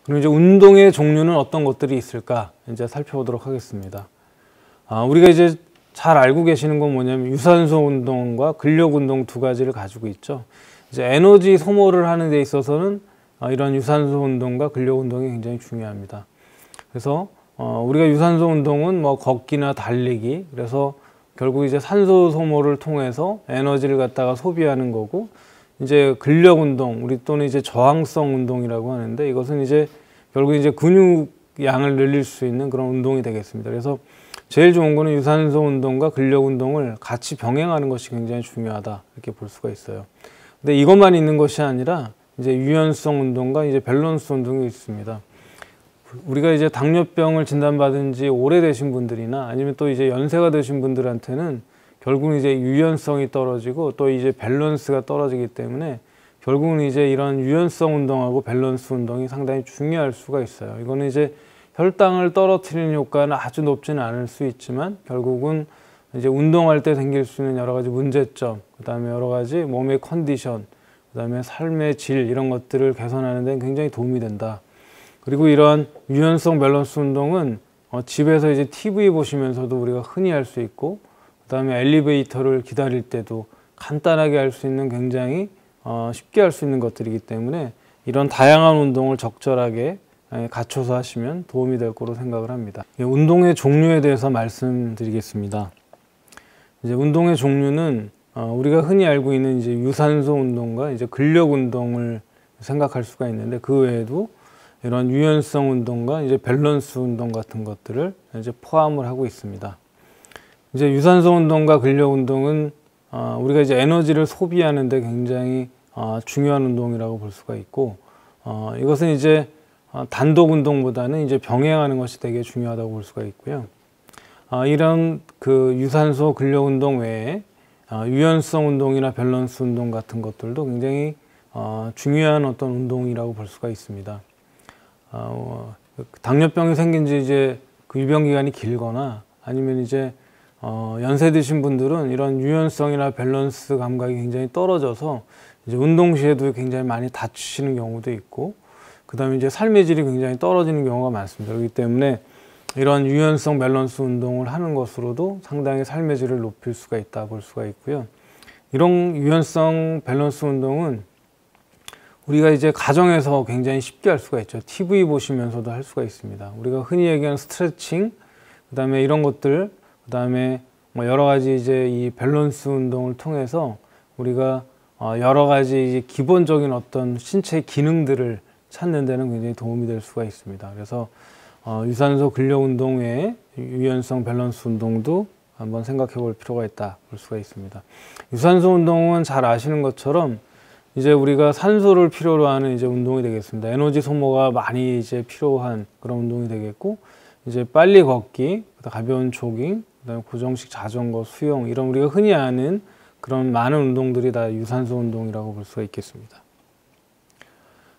그럼 이제 운동의 종류는 어떤 것들이 있을까 이제 살펴보도록 하겠습니다. 우리가 이제 잘 알고 계시는 건 뭐냐면 유산소 운동과 근력 운동 두 가지를 가지고 있죠. 이제 에너지 소모를 하는 데 있어서는 이런 유산소 운동과 근력 운동이 굉장히 중요합니다. 그래서 우리가 유산소 운동은 뭐 걷기나 달리기, 그래서 결국 이제 산소 소모를 통해서 에너지를 갖다가 소비하는 거고, 이제 근력 운동, 우리 또는 이제 저항성 운동이라고 하는데, 이것은 이제 결국 이제 근육 양을 늘릴 수 있는 그런 운동이 되겠습니다. 그래서 제일 좋은 거는 유산소 운동과 근력 운동을 같이 병행하는 것이 굉장히 중요하다, 이렇게 볼 수가 있어요. 근데 이것만 있는 것이 아니라 이제 유연성 운동과 이제 밸런스 운동이 있습니다. 우리가 이제 당뇨병을 진단받은 지 오래되신 분들이나 아니면 또 이제 연세가 되신 분들한테는 결국은 이제 유연성이 떨어지고 또 이제 밸런스가 떨어지기 때문에 결국은 이제 이런 유연성 운동하고 밸런스 운동이 상당히 중요할 수가 있어요. 이거는 이제 혈당을 떨어뜨리는 효과는 아주 높지는 않을 수 있지만 결국은 이제 운동할 때 생길 수 있는 여러 가지 문제점, 그다음에 여러 가지 몸의 컨디션, 그다음에 삶의 질, 이런 것들을 개선하는 데는 굉장히 도움이 된다. 그리고 이러한 유연성 밸런스 운동은 집에서 이제 TV 보시면서도 우리가 흔히 할 수 있고, 그다음에 엘리베이터를 기다릴 때도 간단하게 할 수 있는, 굉장히 쉽게 할 수 있는 것들이기 때문에 이런 다양한 운동을 적절하게 갖춰서 하시면 도움이 될 거로 생각을 합니다. 운동의 종류에 대해서 말씀드리겠습니다. 이제 운동의 종류는 우리가 흔히 알고 있는 이제 유산소 운동과 이제 근력 운동을 생각할 수가 있는데, 그 외에도 이런 유연성 운동과 이제 밸런스 운동 같은 것들을 이제 포함을 하고 있습니다. 이제 유산소 운동과 근력 운동은 우리가 이제 에너지를 소비하는데 굉장히 중요한 운동이라고 볼 수가 있고, 이것은 이제 단독 운동보다는 이제 병행하는 것이 되게 중요하다고 볼 수가 있고요. 이런 그 유산소 근력 운동 외에 유연성 운동이나 밸런스 운동 같은 것들도 굉장히 중요한 어떤 운동이라고 볼 수가 있습니다. 당뇨병이 생긴 지 이제 그 유병 기간이 길거나 아니면 이제 연세 드신 분들은 이런 유연성이나 밸런스 감각이 굉장히 떨어져서 이제 운동 시에도 굉장히 많이 다치시는 경우도 있고, 그 다음에 이제 삶의 질이 굉장히 떨어지는 경우가 많습니다. 그렇기 때문에 이런 유연성 밸런스 운동을 하는 것으로도 상당히 삶의 질을 높일 수가 있다 볼 수가 있고요. 이런 유연성 밸런스 운동은 우리가 이제 가정에서 굉장히 쉽게 할 수가 있죠. TV 보시면서도 할 수가 있습니다. 우리가 흔히 얘기하는 스트레칭, 그 다음에 이런 것들, 그 다음에 뭐 여러 가지 이제 이 밸런스 운동을 통해서 우리가 여러 가지 이제 기본적인 어떤 신체 기능들을 찾는 데는 굉장히 도움이 될 수가 있습니다. 그래서 유산소 근력 운동 외에 유연성 밸런스 운동도 한번 생각해 볼 필요가 있다 볼 수가 있습니다. 유산소 운동은 잘 아시는 것처럼 이제 우리가 산소를 필요로 하는 이제 운동이 되겠습니다. 에너지 소모가 많이 이제 필요한 그런 운동이 되겠고, 이제 빨리 걷기, 가벼운 조깅, 그다음에 고정식 자전거, 수영, 이런 우리가 흔히 아는 그런 많은 운동들이 다 유산소 운동이라고 볼 수가 있겠습니다.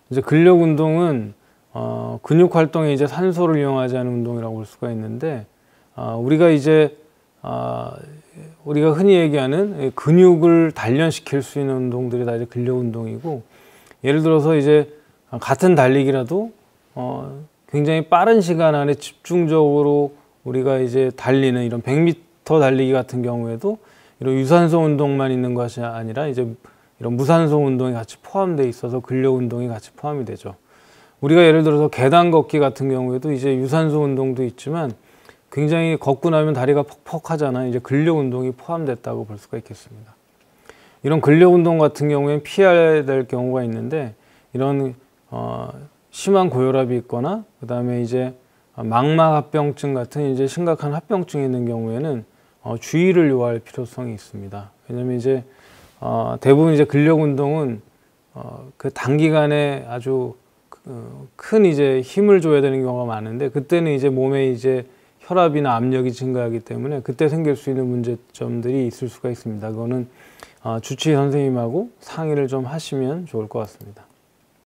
이제 근력 운동은 근육 활동에 이제 산소를 이용하지 않은 운동이라고 볼 수가 있는데, 우리가 이제 우리가 흔히 얘기하는 근육을 단련시킬 수 있는 운동들이 다 이제 근력 운동이고, 예를 들어서 이제 같은 달리기라도 굉장히 빠른 시간 안에 집중적으로 우리가 이제 달리는 이런 100m 달리기 같은 경우에도 이런 유산소 운동만 있는 것이 아니라 이제 이런 무산소 운동이 같이 포함되어 있어서 근력 운동이 같이 포함이 되죠. 우리가 예를 들어서 계단 걷기 같은 경우에도 이제 유산소 운동도 있지만 굉장히 걷고 나면 다리가 퍽퍽하잖아요. 이제 근력 운동이 포함됐다고 볼 수가 있겠습니다. 이런 근력 운동 같은 경우에는 피해야 될 경우가 있는데, 이런 심한 고혈압이 있거나 그 다음에 이제 망막합병증 같은 이제 심각한 합병증이 있는 경우에는 주의를 요할 필요성이 있습니다. 왜냐하면 이제 대부분 이제 근력 운동은 그 단기간에 아주 큰 이제 힘을 줘야 되는 경우가 많은데, 그때는 이제 몸에 이제 혈압이나 압력이 증가하기 때문에 그때 생길 수 있는 문제점들이 있을 수가 있습니다. 그거는 주치의 선생님하고 상의를 좀 하시면 좋을 것 같습니다.